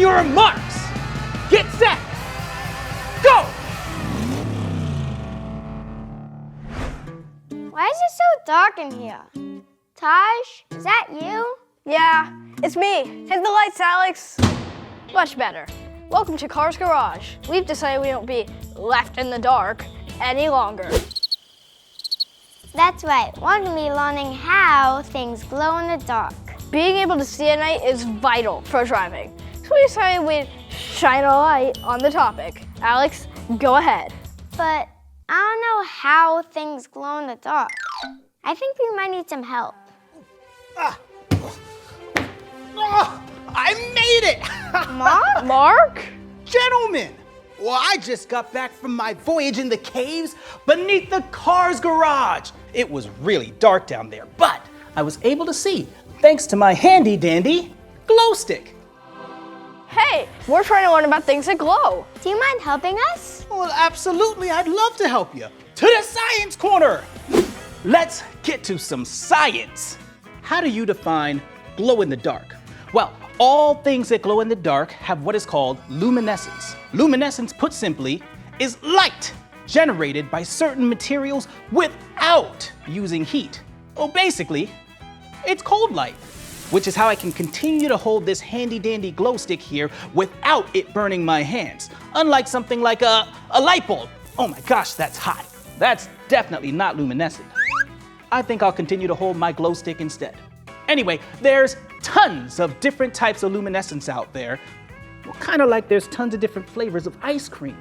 your marks. Get set. Go! Why is it so dark in here? Taj, is that you? Yeah, it's me. Hit the lights, Alex. Much better. Welcome to Cars Garage. We've decided we don't be left in the dark any longer. That's right, we're gonna be learning how things glow in the dark. Being able to see at night is vital for driving. So we decided we'd shine a light on the topic. Alex, go ahead. But I don't know how things glow in the dark. I think we might need some help. I made it! Mark? Gentlemen, well, I just got back from my voyage in the caves beneath the Cars Garage. It was really dark down there, but I was able to see thanks to my handy dandy glow stick. Hey, we're trying to learn about things that glow. Do you mind helping us? Well, absolutely, I'd love to help you. To the science corner! Let's get to some science. How do you define glow in the dark? Well, all things that glow in the dark have what is called luminescence. Luminescence, put simply, is light generated by certain materials without using heat. Well, basically, it's cold light, which is how I can continue to hold this handy dandy glow stick here without it burning my hands. Unlike something like a light bulb. Oh my gosh, that's hot. That's definitely not luminescent. I think I'll continue to hold my glow stick instead. Anyway, there's tons of different types of luminescence out there. Well, kind of like there's tons of different flavors of ice cream.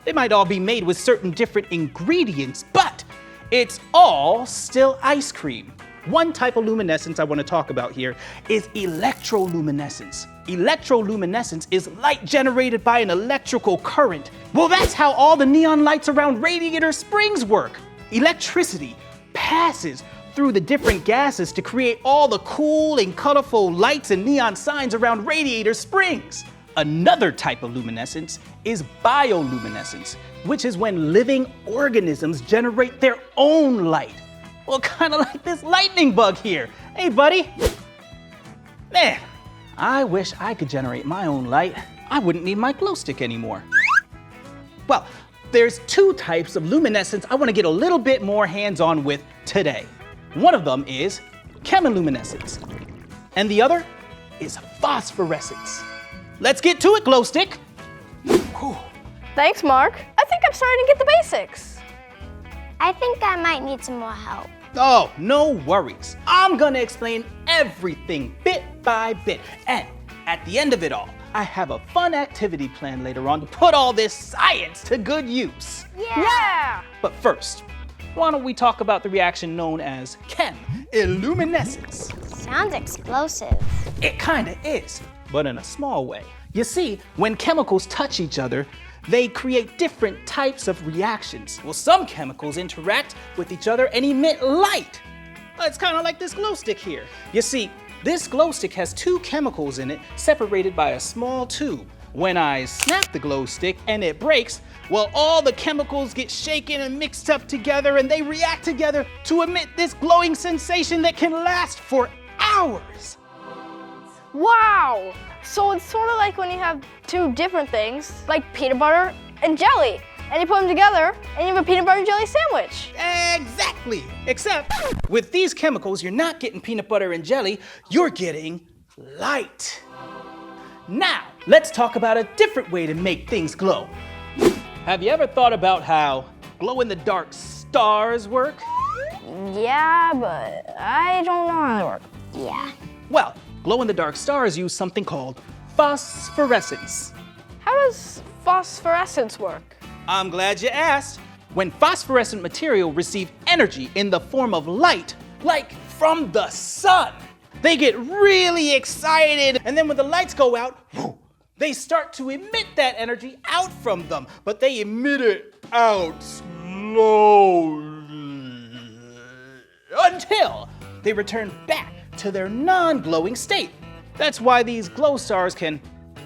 They might all be made with certain different ingredients, but it's all still ice cream. One type of luminescence I want to talk about here is electroluminescence. Electroluminescence is light generated by an electrical current. Well, that's how all the neon lights around radiator springs work. Electricity passes through the different gases to create all the cool and colorful lights and neon signs around radiator springs. Another type of luminescence is bioluminescence, which is when living organisms generate their own light. Well, kind of like this lightning bug here. Hey, buddy. Man, I wish I could generate my own light. I wouldn't need my glow stick anymore. Well, there's two types of luminescence I want to get a little bit more hands-on with today. One of them is chemiluminescence, and the other is phosphorescence. Let's get to it, glow stick. Whew. Thanks, Mark. I think I'm starting to get the basics. I think I might need some more help. Oh, no worries. I'm gonna explain everything bit by bit. And at the end of it all, I have a fun activity planned later on to put all this science to good use. Yeah! But first, why don't we talk about the reaction known as chemiluminescence? Sounds explosive. It kinda is, but in a small way. You see, when chemicals touch each other, they create different types of reactions. Well, some chemicals interact with each other and emit light. It's kind of like this glow stick here. You see, this glow stick has two chemicals in it separated by a small tube. When I snap the glow stick and it breaks, well, all the chemicals get shaken and mixed up together and they react together to emit this glowing sensation that can last for hours. Wow! So it's sort of like when you have two different things, like peanut butter and jelly, and you put them together and you have a peanut butter and jelly sandwich. Exactly! Except with these chemicals, you're not getting peanut butter and jelly, you're getting light. Now, let's talk about a different way to make things glow. Have you ever thought about how glow-in-the-dark stars work? Yeah, but I don't know how they work. Yeah. Well, glow-in-the-dark stars use something called phosphorescence. How does phosphorescence work? I'm glad you asked. When phosphorescent material receive energy in the form of light, like from the sun, they get really excited, and then when the lights go out, they start to emit that energy out from them, but they emit it out slowly until they return back to their non-glowing state. That's why these glow stars can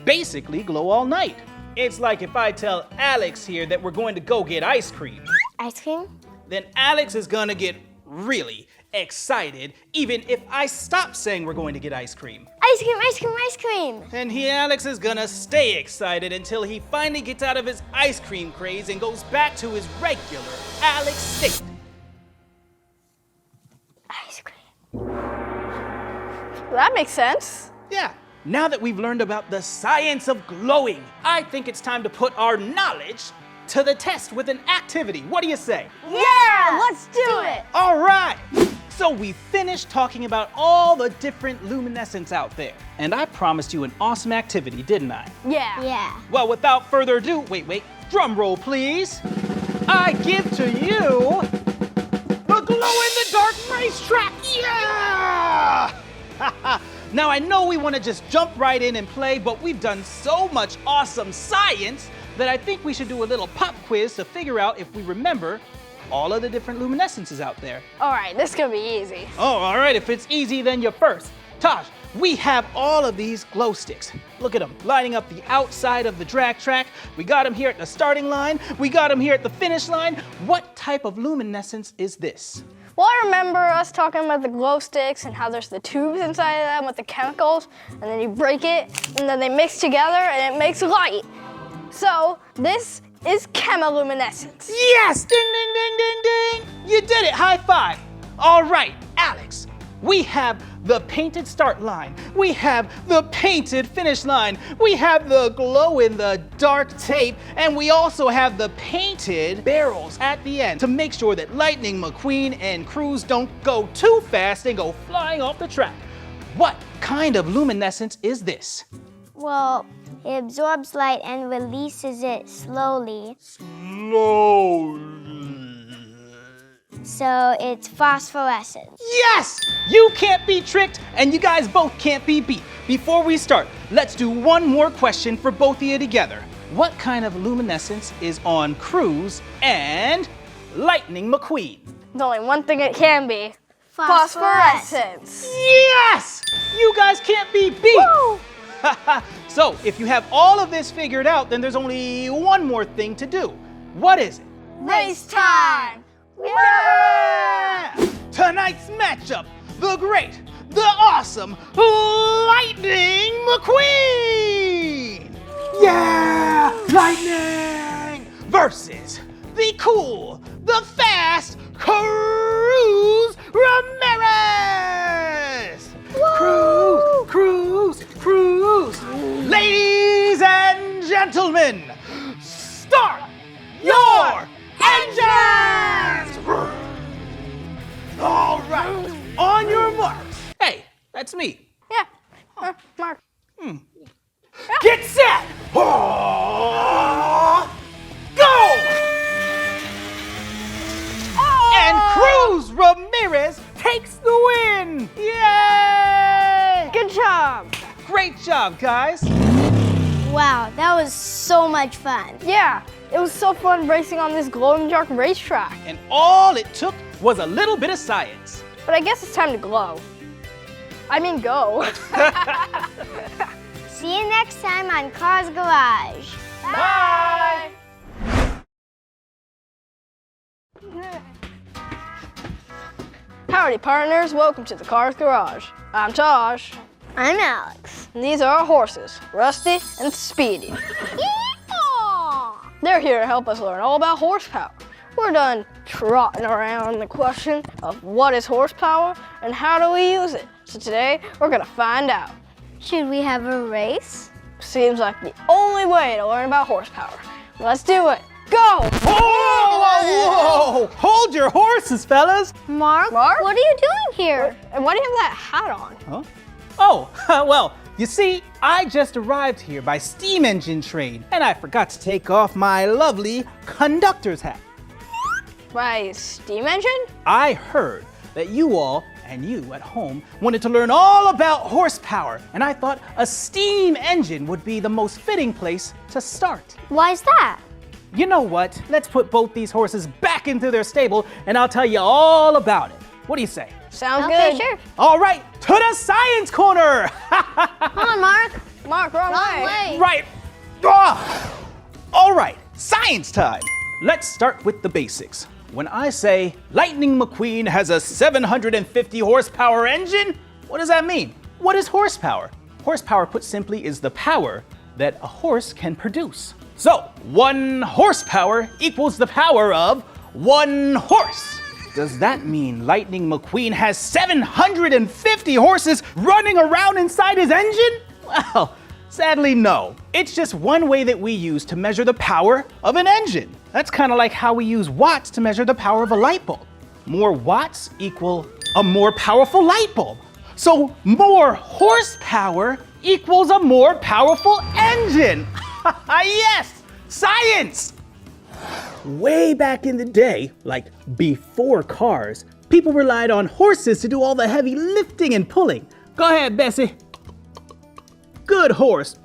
basically glow all night. It's like if I tell Alex here that we're going to go get ice cream. Ice cream? Then Alex is gonna get really excited, even if I stop saying we're going to get ice cream. Ice cream, ice cream, ice cream. cream. And Alex is gonna stay excited until he finally gets out of his ice cream craze and goes back to his regular Alex state. Ice cream. That makes sense. Yeah, now that we've learned about the science of glowing, I think it's time to put our knowledge to the test with an activity. What do you say? Yeah, let's do it. All right. So we finished talking about all the different luminescence out there. And I promised you an awesome activity, didn't I? Yeah. Yeah. Well, without further ado, wait, drum roll please. I give to you the glow-in-the-dark racetrack. Yeah! Now I know we want to just jump right in and play, but we've done so much awesome science that I think we should do a little pop quiz to figure out if we remember all of the different luminescences out there. All right, this is gonna be easy. Oh, all right, if it's easy, then you're first. Taj, we have all of these glow sticks. Look at them, lining up the outside of the drag track. We got them here at the starting line. We got them here at the finish line. What type of luminescence is this? Well, I remember us talking about the glow sticks and how there's the tubes inside of them with the chemicals, and then you break it, and then they mix together, and it makes light. So this is chemiluminescence. Yes! Ding, ding, ding, ding, ding! You did it, high five. All right, Alex, we have the painted start line. We have the painted finish line. We have the glow-in-the-dark tape, and we also have the painted barrels at the end to make sure that Lightning McQueen and Cruz don't go too fast and go flying off the track. What kind of luminescence is this? Well, it absorbs light and releases it slowly. So it's phosphorescent. Yes! You can't be tricked, and you guys both can't be beat. Before we start, let's do one more question for both of you together. What kind of luminescence is on Cruz and Lightning McQueen? There's only one thing it can be. Phosphorescence. Yes! You guys can't be beat! Woo! So, if you have all of this figured out, then there's only one more thing to do. What is it? Race time! Yeah! Tonight's matchup, the great, the awesome Lightning McQueen! Yeah! Lightning! Versus the cool, the fast Cruz Ramirez! Woo! Cruz! Ladies and gentlemen, start your engines! All right, on your marks. Hey, that's me. Yeah. Mark. Get set! Go! And Cruz Ramirez takes the win! Yay! Good job. Great job, guys. Wow, that was so much fun. Yeah, it was so fun racing on this glow-in-the-dark racetrack. And all it took was a little bit of science. But I guess it's time to glow. I mean go. See you next time on Cars Garage. Bye! Howdy partners, welcome to the Cars Garage. I'm Tosh, I'm Alex. and these are our horses, Rusty and Speedy. Yeehaw! They're here to help us learn all about horsepower. We're done trotting around the question of what is horsepower and how do we use it. So today, we're gonna find out. Should we have a race? Seems like the only way to learn about horsepower. Let's do it. Go! Whoa! Hold your horses, fellas. Mark, Mark? what are you doing here? And why do you have that hat on? Huh? Oh, well, you see, I just arrived here by steam engine train, and I forgot to take off my lovely conductor's hat. By steam engine? I heard that you all and you at home wanted to learn all about horsepower, and I thought a steam engine would be the most fitting place to start. Why's that? You know what? Let's put both these horses back into their stable, and I'll tell you all about it. What do you say? Sounds Okay, good. sure. All right, to the science corner! Come on, Mark. Mark, wrong way. Right. Ah! All right, science time. Let's start with the basics. When I say Lightning McQueen has a 750 horsepower engine, what does that mean? What is horsepower? Horsepower, put simply, is the power that a horse can produce. So, 1 horsepower equals the power of 1 horse. Does that mean Lightning McQueen has 750 horses running around inside his engine? Well, sadly no. It's just one way that we use to measure the power of an engine. That's kind of like how we use watts to measure the power of a light bulb. More watts equal a more powerful light bulb. So more horsepower equals a more powerful engine. Yes, science! Way back in the day, like before cars, people relied on horses to do all the heavy lifting and pulling. Go ahead, Bessie. Good horse.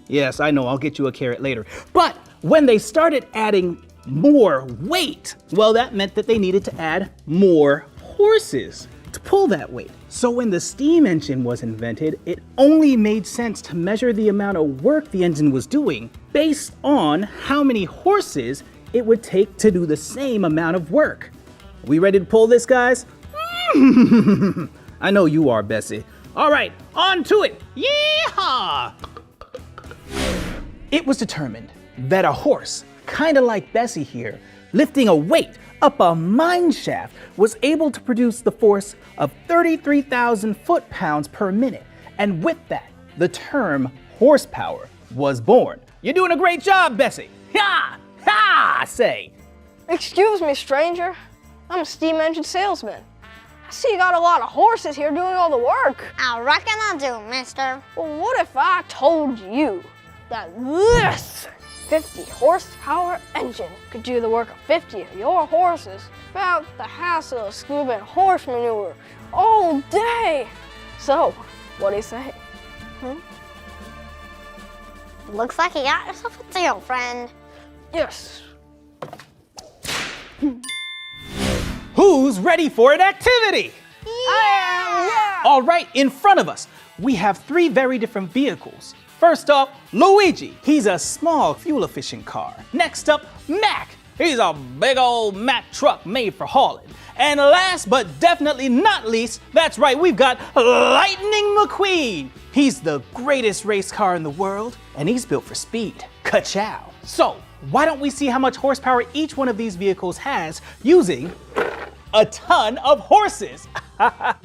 Yes, I know, I'll get you a carrot later. But when they started adding more weight, well, that meant that they needed to add more horses to pull that weight. So when the steam engine was invented, it only made sense to measure the amount of work the engine was doing based on how many horses it would take to do the same amount of work. We ready to pull this, guys? I know you are, Bessie. All right, on to it. Yeehaw! It was determined that a horse, kind of like Bessie here, lifting a weight up a mine shaft, was able to produce the force of 33,000 foot-pounds per minute. And with that, the term horsepower was born. You're doing a great job, Bessie. Ha! Ha! I say. Excuse me, stranger. I'm a steam engine salesman. I see you got a lot of horses here doing all the work. I reckon I do, mister. Well, what if I told you that this 50 horsepower engine could do the work of 50 of your horses without the hassle of scooping horse manure all day? So, what do you say? Looks like you got yourself a deal, friend. Yes. Who's ready for an activity? Yeah. All right, in front of us, we have 3 very different vehicles. First up, Luigi. He's a small fuel-efficient car. Next up, Mac. He's a big old Mack truck made for hauling. And last but definitely not least, that's right, we've got Lightning McQueen. He's the greatest race car in the world, and he's built for speed. Ka-chow. So, why don't we see how much horsepower each one of these vehicles has using a ton of horses?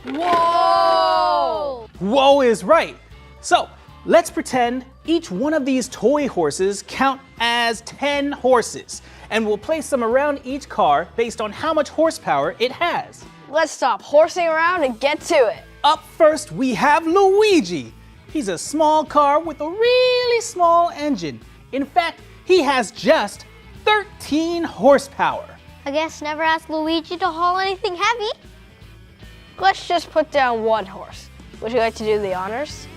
Whoa! Whoa is right. So, let's pretend each one of these toy horses count as 10 horses, and we'll place them around each car based on how much horsepower it has. Let's stop horsing around and get to it. Up first, we have Luigi. He's a small car with a really small engine. In fact, he has just 13 horsepower. I guess never ask Luigi to haul anything heavy. Let's just put down 1 horse. Would you like to do the honors?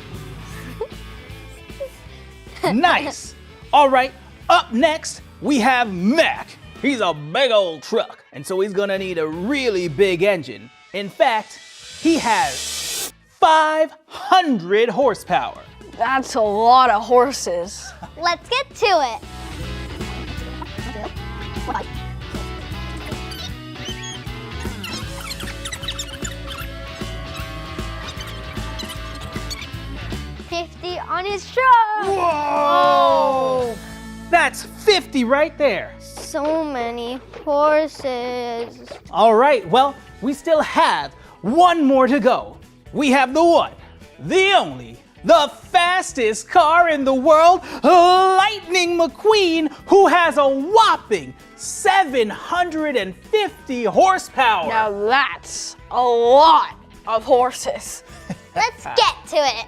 Nice. All right, up next, we have Mac. He's a big old truck, and so he's gonna need a really big engine. In fact, he has 500 horsepower. That's a lot of horses. Let's get to it. On his truck. Whoa! That's 50 right there. So many horses. All right, well, we still have 1 more to go. We have the one, the only, the fastest car in the world, Lightning McQueen, who has a whopping 750 horsepower. Now that's a lot of horses. Let's get to it.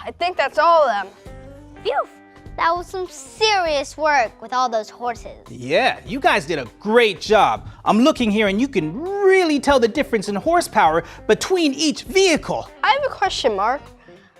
I think that's all of them. Phew, that was some serious work with all those horses. Yeah, you guys did a great job. I'm looking here and you can really tell the difference in horsepower between each vehicle. I have a question, Mark.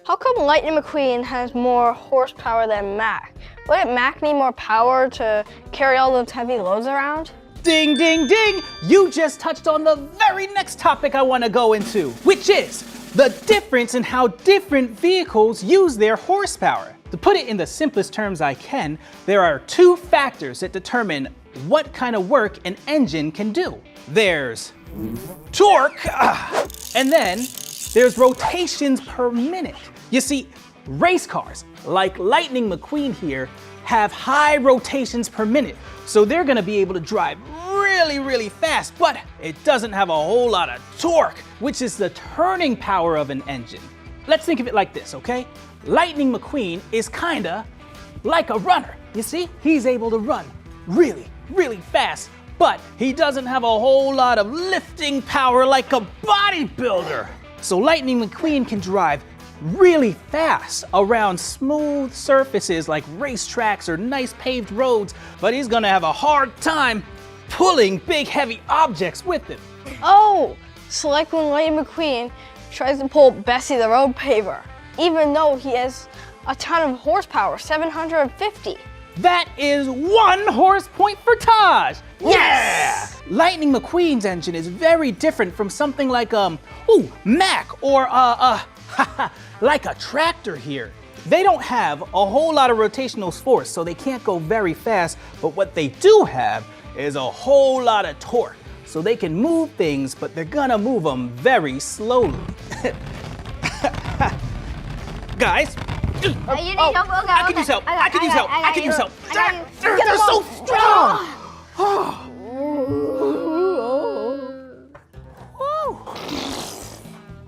How come Lightning McQueen has more horsepower than Mac? Wouldn't Mac need more power to carry all those heavy loads around? Ding, ding, ding! You just touched on the very next topic I want to go into, which is the difference in how different vehicles use their horsepower. To put it in the simplest terms I can, there are two factors that determine what kind of work an engine can do. There's torque, and then there's rotations per minute. You see, race cars, like Lightning McQueen here, have high rotations per minute, so they're gonna be able to drive really fast, but it doesn't have a whole lot of torque, which is the turning power of an engine. Let's think of it like this, okay? Lightning McQueen is kinda like a runner. You see, he's able to run really fast, but he doesn't have a whole lot of lifting power like a bodybuilder. So Lightning McQueen can drive really fast around smooth surfaces like racetracks or nice paved roads, but he's gonna have a hard time pulling big heavy objects with him. Oh, so like when Lightning McQueen tries to pull Bessie the road paver, even though he has a ton of horsepower, 750. That is 1 horse point for Taj. Yes! Yeah! Lightning McQueen's engine is very different from something like Mack or like a tractor here. They don't have a whole lot of rotational force, so they can't go very fast, but what they do have is a whole lot of torque. So they can move things, but they're gonna move them very slowly. Guys, You need help? Okay, I can use help. I can use help. I can use help. They're so strong.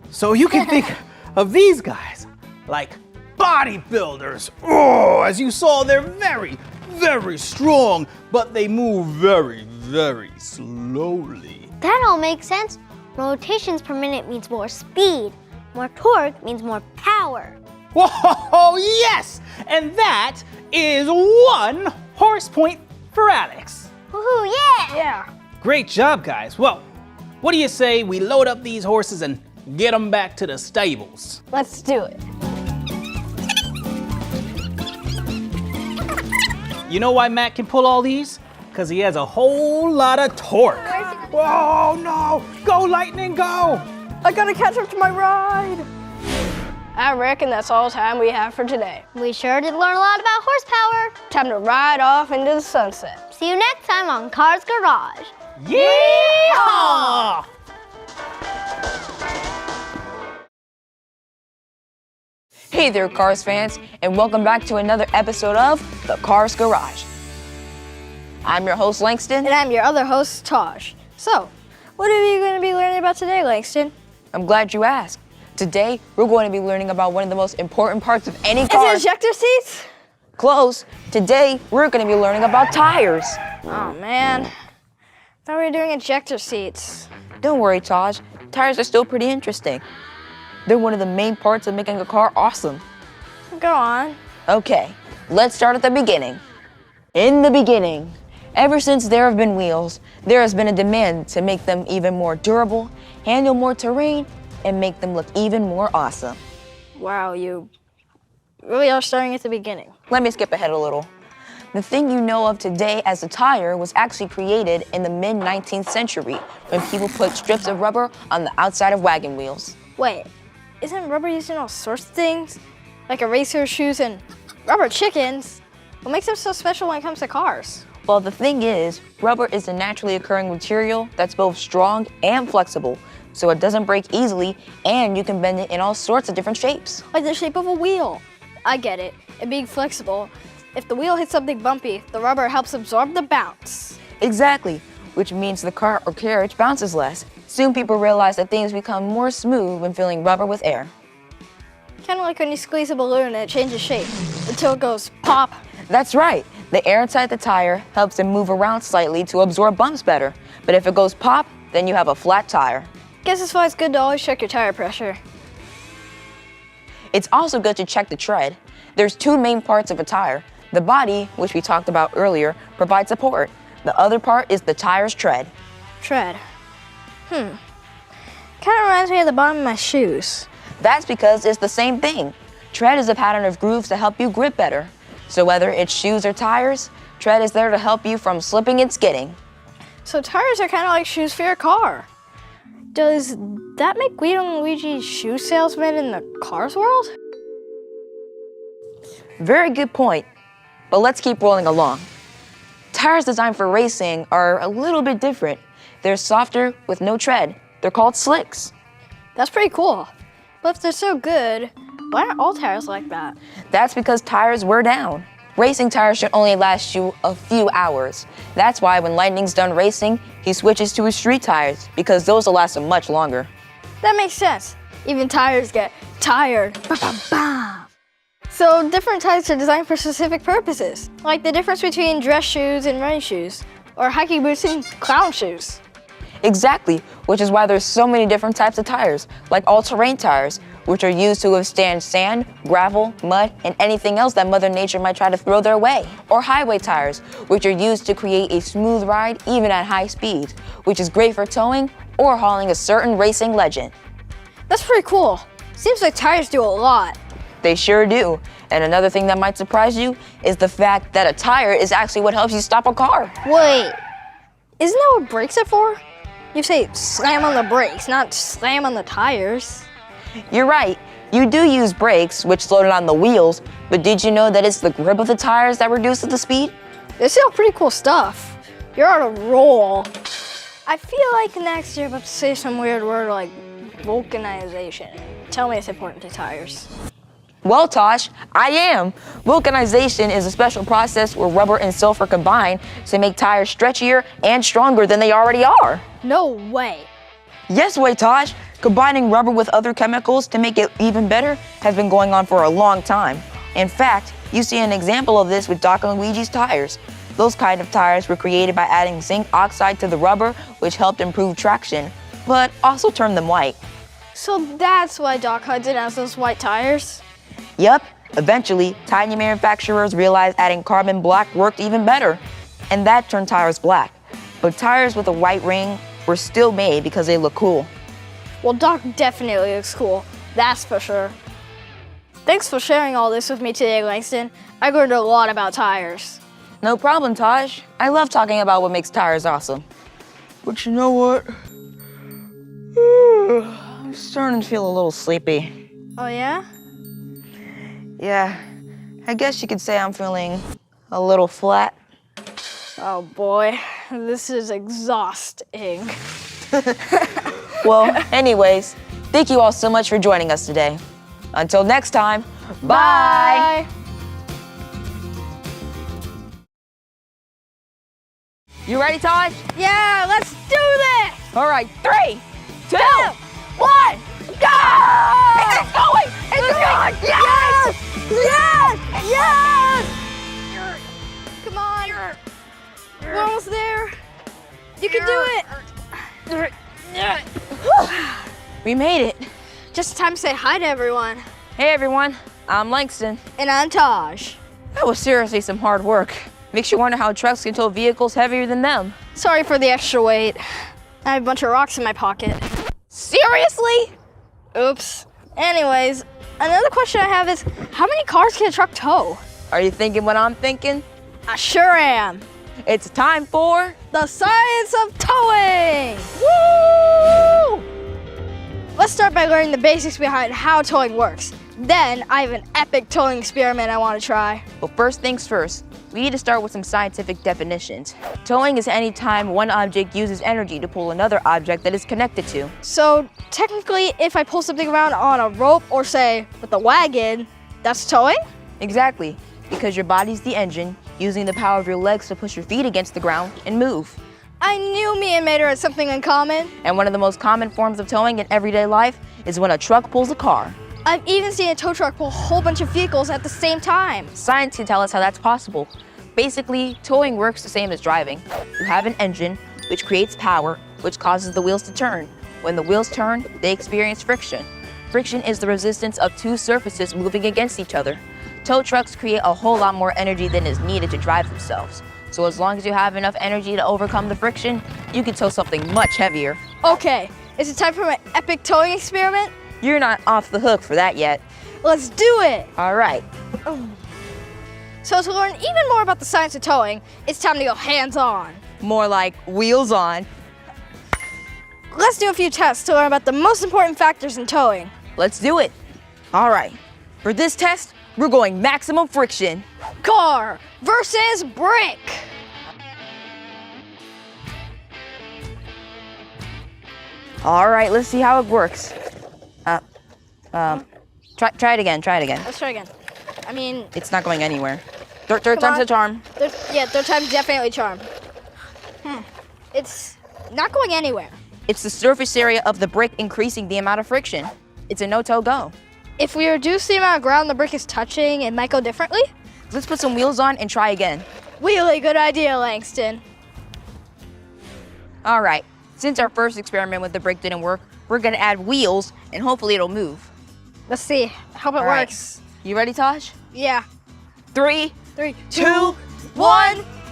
So you can think of these guys like bodybuilders. Oh, as you saw, they're very strong, but they move very slowly. That all makes sense. Rotations per minute means more speed. More torque means more power. Whoa, yes! And that is 1 horse point for Alex. Woohoo, yeah! Yeah. Great job, guys. Well, what do you say we load up these horses and get them back to the stables? Let's do it. You know why Matt can pull all these? Because he has a whole lot of torque. Whoa, no! Go, Lightning, go! I gotta catch up to my ride. I reckon that's all the time we have for today. We sure did learn a lot about horsepower. Time to ride off into the sunset. See you next time on Cars Garage. Yeehaw! Hey there, Cars fans, and welcome back to another episode of the Cars Garage. I'm your host, Langston. And I'm your other host, Taj. So, what are you going to be learning about today, Langston? I'm glad you asked. Today, we're going to be learning about one of the most important parts of any car. Is it ejector seats? Close. Today, we're going to be learning about tires. Oh, man. Thought we were doing ejector seats. Don't worry, Taj. Tires are still pretty interesting. They're one of the main parts of making a car awesome. Go on. Okay, let's start at the beginning. In the beginning, ever since there have been wheels, there has been a demand to make them even more durable, handle more terrain, and make them look even more awesome. Wow, you really are starting at the beginning. Let me skip ahead a little. The thing you know of today as a tire was actually created in the mid-19th century when people put strips of rubber on the outside of wagon wheels. Wait, isn't rubber used in all sorts of things? Like eraser shoes and rubber chickens? What makes them so special when it comes to cars? Well, the thing is, rubber is a naturally occurring material that's both strong and flexible, so it doesn't break easily, and you can bend it in all sorts of different shapes. Like the shape of a wheel. I get it. It being flexible. If the wheel hits something bumpy, the rubber helps absorb the bounce. Exactly, which means the car or carriage bounces less. Soon people realize that things become more smooth when filling rubber with air. Kind of like when you squeeze a balloon and it changes shape until it goes pop. That's right. The air inside the tire helps it move around slightly to absorb bumps better. But if it goes pop, then you have a flat tire. Guess that's why it's good to always check your tire pressure. It's also good to check the tread. There's two main parts of a tire. The body, which we talked about earlier, provides support. The other part is the tire's tread. Tread. Kind of reminds me of the bottom of my shoes. That's because it's the same thing. Tread is a pattern of grooves to help you grip better. So whether it's shoes or tires, tread is there to help you from slipping and skidding. So tires are kind of like shoes for your car. Does that make Guido and Luigi shoe salesmen in the Cars world? Very good point. But let's keep rolling along. Tires designed for racing are a little bit different. They're softer with no tread. They're called slicks. That's pretty cool. But if they're so good, why aren't all tires like that? That's because tires wear down. Racing tires should only last you a few hours. That's why when Lightning's done racing, he switches to his street tires because those will last him much longer. That makes sense. Even tires get tired. Ba-ba-ba. So different tires are designed for specific purposes, like the difference between dress shoes and running shoes, or hiking boots and clown shoes. Exactly, which is why there's so many different types of tires, like all-terrain tires, which are used to withstand sand, gravel, mud, and anything else that Mother Nature might try to throw their way. Or highway tires, which are used to create a smooth ride even at high speeds, which is great for towing or hauling a certain racing legend. That's pretty cool. Seems like tires do a lot. They sure do. And another thing that might surprise you is the fact that a tire is actually what helps you stop a car. Wait, isn't that what brakes are for? You say slam on the brakes, not slam on the tires. You're right. You do use brakes, which slow down the wheels, but did you know that it's the grip of the tires that reduces the speed? This is all pretty cool stuff. You're on a roll. I feel like next you're about to say some weird word like vulcanization. Tell me it's important to tires. Well, Tosh, I am. Vulcanization is a special process where rubber and sulfur combine to make tires stretchier and stronger than they already are. No way. Yes way, Tosh. Combining rubber with other chemicals to make it even better has been going on for a long time. In fact, you see an example of this with Doc and Luigi's tires. Those kind of tires were created by adding zinc oxide to the rubber, which helped improve traction, but also turned them white. So that's why Doc Hudson has those white tires? Yep, eventually, tiny manufacturers realized adding carbon black worked even better, and that turned tires black. But tires with a white ring were still made because they look cool. Well, Doc definitely looks cool, that's for sure. Thanks for sharing all this with me today, Langston. I learned a lot about tires. No problem, Taj. I love talking about what makes tires awesome. But you know what? I'm starting to feel a little sleepy. Oh yeah? Yeah, I guess you could say I'm feeling a little flat. Oh boy, this is exhausting. Well, anyways, thank you all so much for joining us today. Until next time, bye! You ready, Taj? Yeah, let's do this! All right, 3, 2, 1, go! It's going! It's going! Yes! Yes! Yes! Come on. We're almost there. You can do it. We made it. Just time to say hi to everyone. Hey everyone, I'm Langston. And I'm Taj. That was seriously some hard work. Makes you wonder how trucks can tow vehicles heavier than them. Sorry for the extra weight. I have a bunch of rocks in my pocket. Seriously? Oops. Anyways, another question I have is, how many cars can a truck tow? Are you thinking what I'm thinking? I sure am. It's time for The science of towing! Woo! Let's start by learning the basics behind how towing works. Then I have an epic towing experiment I want to try. But first things first, we need to start with some scientific definitions. Towing is any time one object uses energy to pull another object that is connected to. So technically, if I pull something around on a rope or say with a wagon, that's towing? Exactly, because your body's the engine, using the power of your legs to push your feet against the ground and move. I knew me and Mater had something in common. And one of the most common forms of towing in everyday life is when a truck pulls a car. I've even seen a tow truck pull a whole bunch of vehicles at the same time. Science can tell us how that's possible. Basically, towing works the same as driving. You have an engine, which creates power, which causes the wheels to turn. When the wheels turn, they experience friction. Friction is the resistance of two surfaces moving against each other. Tow trucks create a whole lot more energy than is needed to drive themselves. So as long as you have enough energy to overcome the friction, you can tow something much heavier. Okay, is it time for my epic towing experiment? You're not off the hook for that yet. Let's do it! All right. So to learn even more about the science of towing, it's time to go hands-on. More like wheels on. Let's do a few tests to learn about the most important factors in towing. Let's do it. All right. For this test, We're going maximum friction. Car versus brick. All right, let's see how it works. Try it again. Let's try again. I mean, It's not going anywhere. Third time's a charm. third time's definitely charm. It's not going anywhere. It's the surface area of the brick increasing the amount of friction. It's a no-toe go. If we reduce the amount of ground the brick is touching, it might go differently. Let's put some wheels on and try again. Really good idea, Langston. All right, since our first experiment with the brick didn't work, we're gonna add wheels and hopefully it'll move. Let's see. Hope it All right. works. You ready, Taj? Yeah. 3, 3, 2, 1,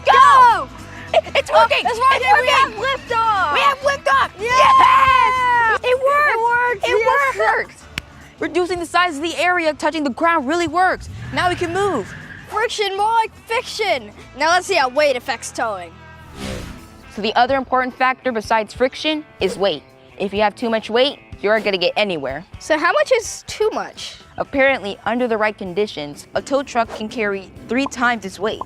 go! It's working! It's working! It's We have liftoff! We have liftoff! Yeah! Yes! It worked! It worked! It worked! Reducing the size of the area touching the ground really works. Now we can move. Friction, more like fiction. Now let's see how weight affects towing. So the other important factor besides friction is weight. If you have too much weight, you aren't gonna get anywhere. So how much is too much? Apparently, under the right conditions, a tow truck can carry 3 times its weight.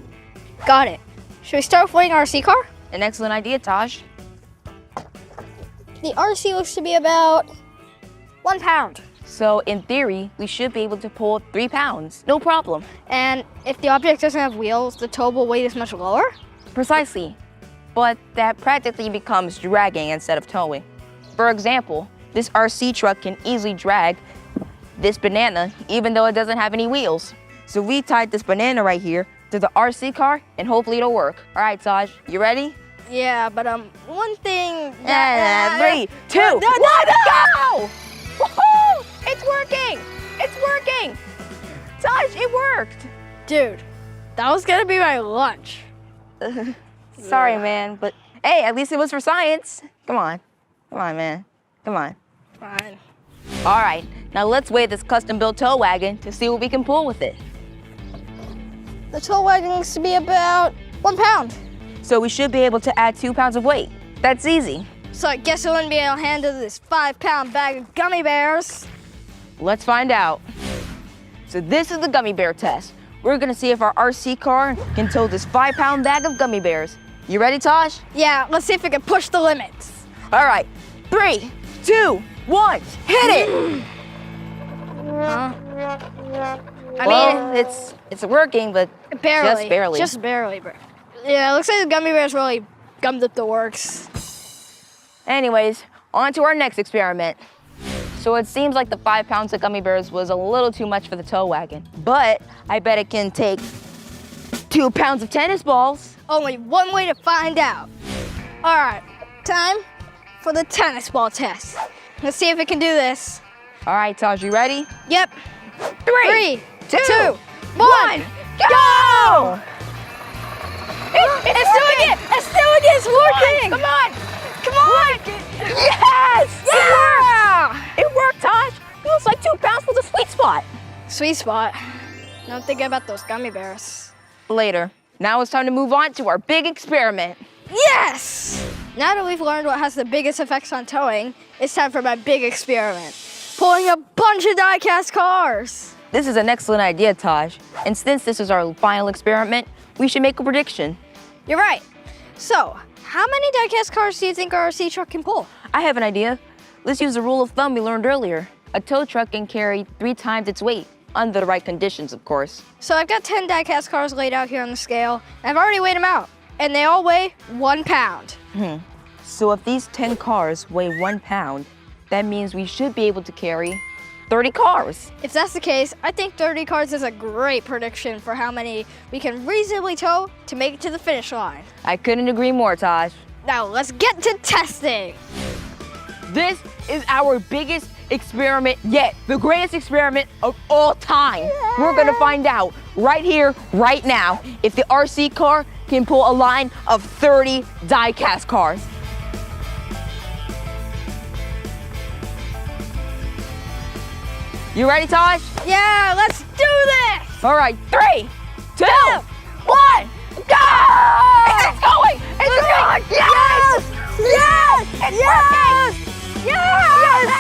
Got it. Should we start with weighing our RC car? An excellent idea, Taj. The RC looks to be about 1 pound. So in theory, we should be able to pull 3 pounds, no problem. And if the object doesn't have wheels, the towable weight is much lower? Precisely. But that practically becomes dragging instead of towing. For example, this RC truck can easily drag this banana even though it doesn't have any wheels. So we tied this banana right here to the RC car and hopefully it'll work. All right, Taj, you ready? Yeah, but one thing And 3, 2, 1, go! Woohoo! It's working! It's working! Taj, it worked! Dude, that was gonna be my lunch. Sorry, man, but hey, at least it was for science. Come on, man, come on. Fine. All right, now let's weigh this custom-built tow wagon to see what we can pull with it. The tow wagon needs to be about 1 pound. So we should be able to add 2 pounds of weight. That's easy. So I guess I wouldn't be able to handle this 5-pound bag of gummy bears. Let's find out. So this is the gummy bear test. We're gonna see if our RC car can tow this 5-pound bag of gummy bears. You ready, Taj? Yeah, let's see if we can push the limits. All right, 3, 2, 1, hit it! Huh? I Well, mean, it's working, but barely. just barely. Just barely, bro. Yeah, it looks like the gummy bears really gummed up the works. Anyways, on to our next experiment. So it seems like the 5 pounds of gummy bears was a little too much for the tow wagon, but I bet it can take 2 pounds of tennis balls. Only one way to find out. All right, time for the tennis ball test. Let's see if it can do this. All right, Taj, you ready? Yep. 3, 2, 1, go! It's doing it! It's doing it! It's working! Come on! Come on! Yes! Yeah! It worked, Taj. It looks like 2 pounds was a sweet spot. Sweet spot. Don't think about those gummy bears. Later. Now it's time to move on to our big experiment. Yes! Now that we've learned what has the biggest effects on towing, it's time for my big experiment. Pulling a bunch of die-cast cars. This is an excellent idea, Taj. And since this is our final experiment, we should make a prediction. You're right. So, how many die-cast cars do you think our RC truck can pull? I have an idea. Let's use the rule of thumb we learned earlier. A tow truck can carry 3 times its weight, under the right conditions, of course. So I've got 10 die-cast cars laid out here on the scale, and I've already weighed them out. And they all weigh 1 pound. So if these 10 cars weigh 1 pound, that means we should be able to carry 30 cars. If that's the case, I think 30 cars is a great prediction for how many we can reasonably tow to make it to the finish line. I couldn't agree more, Taj. Now let's get to testing. This is our biggest experiment yet, the greatest experiment of all time. We're gonna find out right here, right now, if the RC car can pull a line of 30 die-cast cars. You ready, Taj? Yeah, let's do this! All right, 3, 2, 1, go! It's going! It's going! Yes! Yes! It's working! Yes! Yes!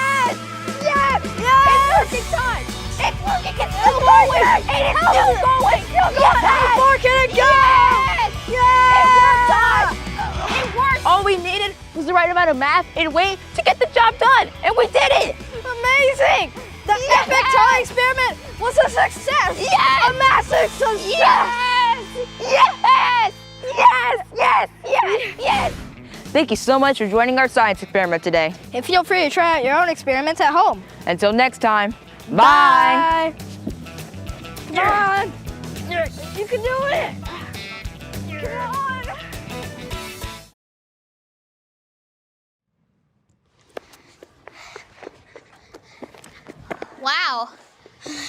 Yes! It's working, Taj! It's working! It's still going! It is Still going! Still going! How far can it go? Yes! It worked! All we needed was the right amount of math and weight to get the job done, and we did it! Amazing! The epic toy experiment was a success! Yes! A massive success! Yes! Yes! Yes! Yes! Yes! Yes! Thank you so much for joining our science experiment today. And feel free to try out your own experiments at home. Until next time, bye! Come on! You can do it! Come on! Wow.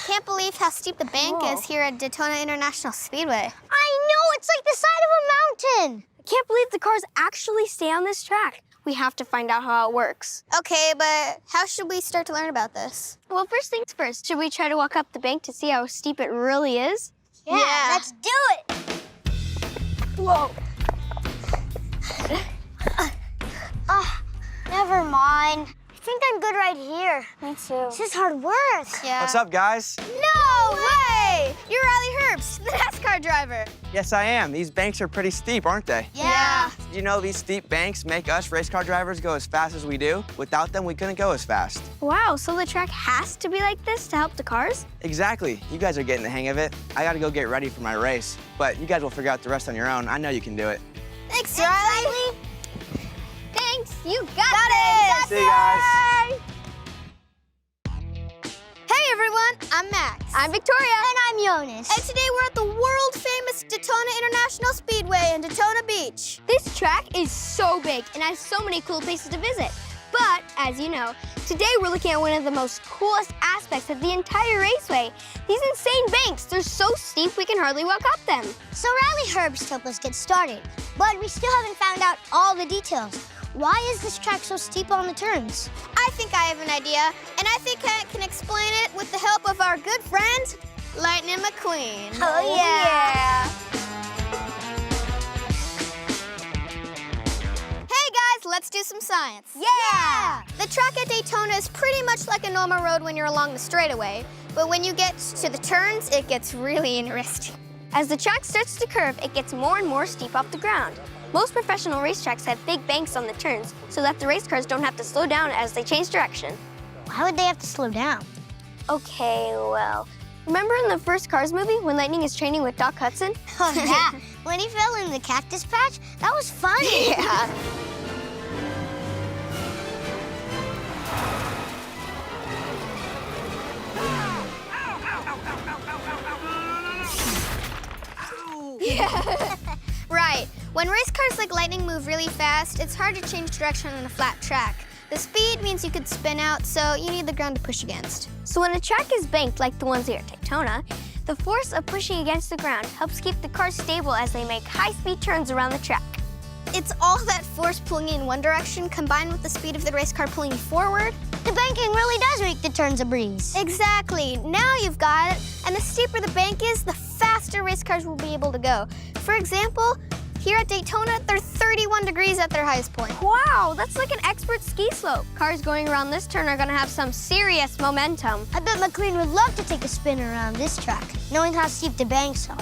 Can't believe how steep the bank is here at Daytona International Speedway. I know, it's like the side of a mountain. I can't believe the cars actually stay on this track. We have to find out how it works. Okay, but how should we start to learn about this? Well, first things first, should we try to walk up the bank to see how steep it really is? Yeah, let's do it. Whoa. Never mind. I think I'm good right here. Me too. This is hard work. Yeah. What's up, guys? No way! You're Riley Herbst, the NASCAR driver. Yes, I am. These banks are pretty steep, aren't they? Yeah. Did you know these steep banks make us race car drivers go as fast as we do? Without them, we couldn't go as fast. Wow, so the track has to be like this to help the cars? Exactly. You guys are getting the hang of it. I gotta go get ready for my race, but you guys will figure out the rest on your own. I know you can do it. Thanks, Riley. Thanks, you got it. See you guys. Hey everyone, I'm Max. I'm Victoria. And I'm Jonas. And today we're at the world-famous Daytona International Speedway in Daytona Beach. This track is so big and has so many cool places to visit. But, as you know, today we're looking at one of the most coolest aspects of the entire raceway. These insane banks, they're so steep we can hardly walk up them. So Riley Herbst helped us get started, but we still haven't found out all the details. Why is this track so steep on the turns? I think I have an idea, and I think I can explain it with the help of our good friend, Lightning McQueen. Oh, yeah. Hey guys, let's do some science. Yeah! The track at Daytona is pretty much like a normal road when you're along the straightaway, but when you get to the turns, it gets really interesting. As the track starts to curve, it gets more and more steep off the ground. Most professional racetracks have big banks on the turns so that the race cars don't have to slow down as they change direction. Why would they have to slow down? Okay, well, remember in the first Cars movie when Lightning is training with Doc Hudson? Oh, yeah. When he fell in the cactus patch, that was funny. Yeah. Right. When race cars like Lightning move really fast, it's hard to change direction on a flat track. The speed means you could spin out, so you need the ground to push against. So when a track is banked like the ones here at Daytona, the force of pushing against the ground helps keep the cars stable as they make high-speed turns around the track. It's all that force pulling you in one direction combined with the speed of the race car pulling you forward. The banking really does make the turns a breeze. Exactly. Now you've got it. And the steeper the bank is, the faster race cars will be able to go. For example, here at Daytona, they're 31 degrees at their highest point. Wow, that's like an expert ski slope. Cars going around this turn are gonna have some serious momentum. I bet McQueen would love to take a spin around this track, knowing how steep the banks are.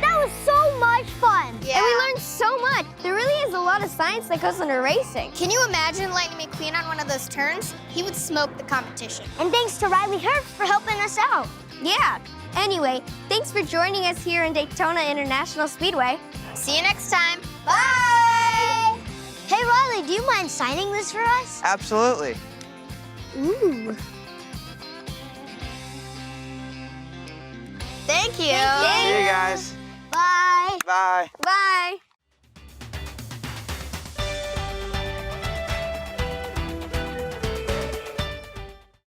That was so much fun. Yeah. And we learned so much. There really is a lot of science that goes into racing. Can you imagine Lightning McQueen on one of those turns? He would smoke the competition. And thanks to Riley Herbst for helping us out. Yeah. Anyway, thanks for joining us here in Daytona International Speedway. See you next time. Bye! Hey, Riley, do you mind signing this for us? Absolutely. Ooh. Thank you. See you guys. Bye. Bye. Bye.